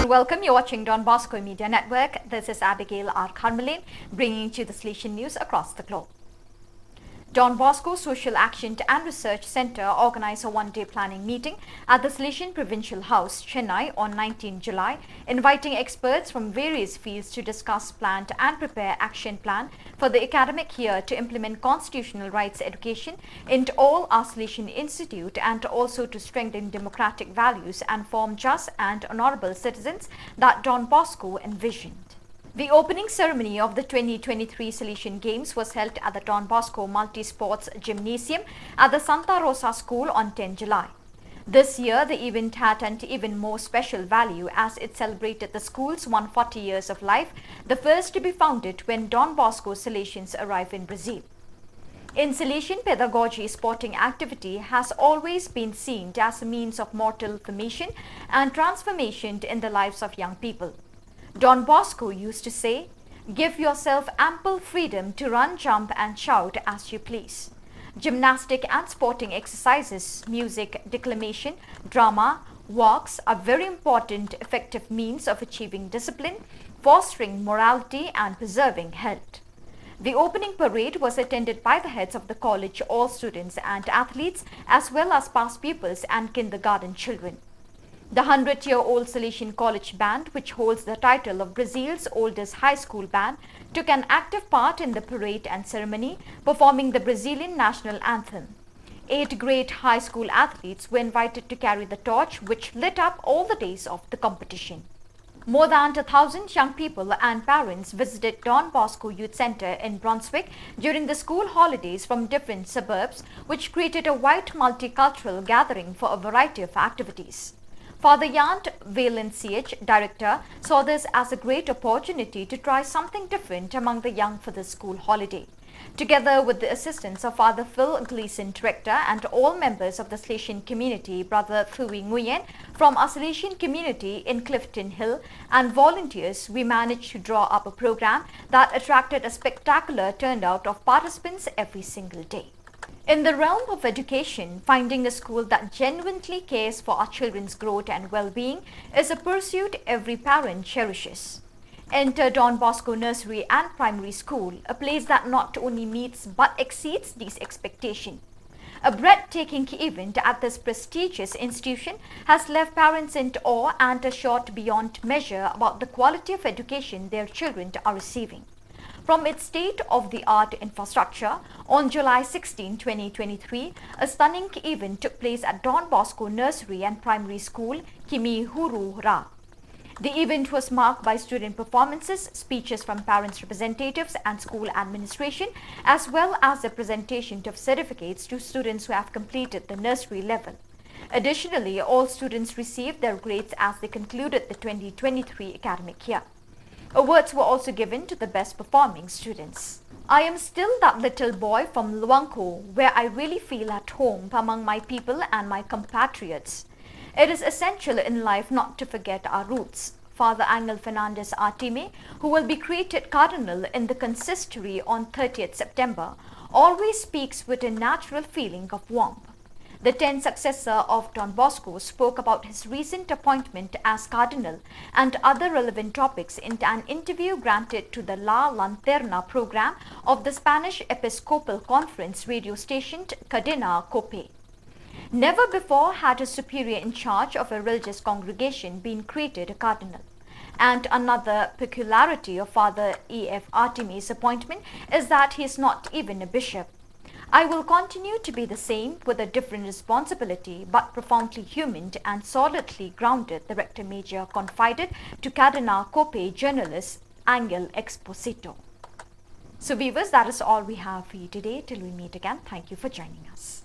welcome. You're watching Don Bosco Media Network. This is Abigail R. Carmelin, bringing you the Salesian news across the globe. Don Bosco Social Action and Research Center organized a one-day planning meeting at the Salesian Provincial House, Chennai on 19 July, inviting experts from various fields to discuss, plan and prepare action plan for the academic year to implement constitutional rights education into all our Salesian Institute and also to strengthen democratic values and form just and honorable citizens that Don Bosco envisioned. The opening ceremony of the 2023 Salesian Games was held at the Don Bosco Multi-Sports Gymnasium at the Santa Rosa School on 10 July. This year, the event had an even more special value as it celebrated the school's 140 years of life, the first to be founded when Don Bosco Salesians arrived in Brazil. In Salesian pedagogy, sporting activity has always been seen as a means of moral formation and transformation in the lives of young people. Don Bosco used to say, "Give yourself ample freedom to run, jump and shout as you please." Gymnastic and sporting exercises, music, declamation, drama, walks are very important effective means of achieving discipline, fostering morality and preserving health. The opening parade was attended by the heads of the college, all students and athletes, as well as past pupils and kindergarten children. The 100-year-old Salesian College Band, which holds the title of Brazil's oldest high school band, took an active part in the parade and ceremony, performing the Brazilian national anthem. 8 grade high school athletes were invited to carry the torch, which lit up all the days of the competition. More than 1,000 young people and parents visited Don Bosco Youth Center in Brunswick during the school holidays from different suburbs, which created a wide multicultural gathering for a variety of activities. Father Jan Valenciage, director, saw this as a great opportunity to try something different among the young for the school holiday. Together with the assistance of Father Phil Gleason, director, and all members of the Salesian community, Brother Thui Nguyen from our Salesian community in Clifton Hill, and volunteers, we managed to draw up a program that attracted a spectacular turnout of participants every single day. In the realm of education, finding a school that genuinely cares for our children's growth and well-being is a pursuit every parent cherishes. Enter Don Bosco Nursery and Primary School, a place that not only meets but exceeds these expectations. A breathtaking event at this prestigious institution has left parents in awe and assured beyond measure about the quality of education their children are receiving. From its state-of-the-art infrastructure, on July 16, 2023, a stunning event took place at Don Bosco Nursery and Primary School, Kimihurura. The event was marked by student performances, speeches from parents' representatives and school administration, as well as the presentation of certificates to students who have completed the nursery level. Additionally, all students received their grades as they concluded the 2023 academic year. Awards were also given to the best performing students. I am still that little boy from Luangko, where I really feel at home among my people and my compatriots. It is essential in life not to forget our roots. Father Angel Fernandez Artime, who will be created cardinal in the consistory on 30th September, always speaks with a natural feeling of warmth. The 10th successor of Don Bosco spoke about his recent appointment as cardinal and other relevant topics in an interview granted to the La Lanterna program of the Spanish Episcopal Conference radio station Cadena Cope. Never before had a superior in charge of a religious congregation been created a cardinal. And another peculiarity of Father E.F. Artemis' appointment is that he is not even a bishop. I will continue to be the same with a different responsibility but profoundly human and solidly grounded, the Rector Major confided to Cadena Cope journalist Angel Exposito. So viewers, that is all we have for you today. Till we meet again, thank you for joining us.